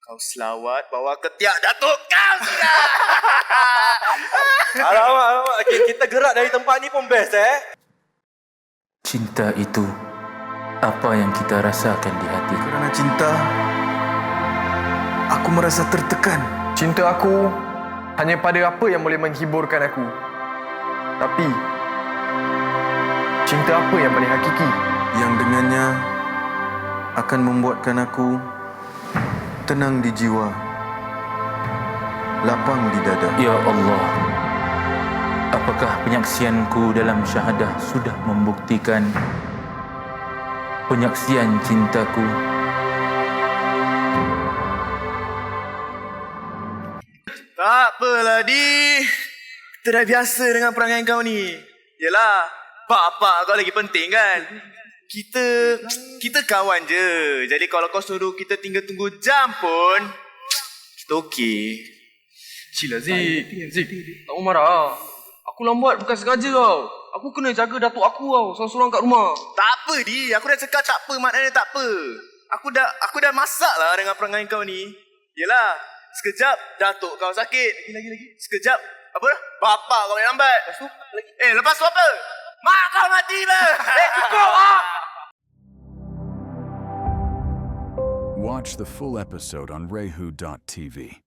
Kau selawat bawa ketiak Datuk kau sudah. Alamak. Okay, kita gerak dari tempat ni pun best Cinta itu apa yang kita rasakan di hati. Kerana cinta, aku merasa tertekan. Cinta aku hanya pada apa yang boleh menghiburkan aku. Tapi, cinta apa yang paling hakiki? Yang dengannya akan membuatkan aku tenang di jiwa, lapang di dada. Ya Allah, apakah penyaksianku dalam syahadah sudah membuktikan penyaksian cintaku? Tak apalah, Di. Kita dah biasa dengan perangai kau ni. Yelah, bapak kau lagi penting kan? Kita kawan je. Jadi kalau kau suruh kita tinggal tunggu jam pun, kita okey. Cila Zik, tak mau marah. Aku lambat bukan sengaja tau. Aku kena jaga datuk aku tau, sorang-sorang kat rumah. Tak apa, Di. Aku dah cakap tak apa, maknanya tak apa. Aku dah masak lah dengan perangai kau ni. Yelah, sekejap datuk kau sakit. Lagi. Sekejap, apa? Bapak kau yang lambat. Lepas tu apa? Mak kau mati bah. Cukup ah. Watch the full episode on Rehu.tv.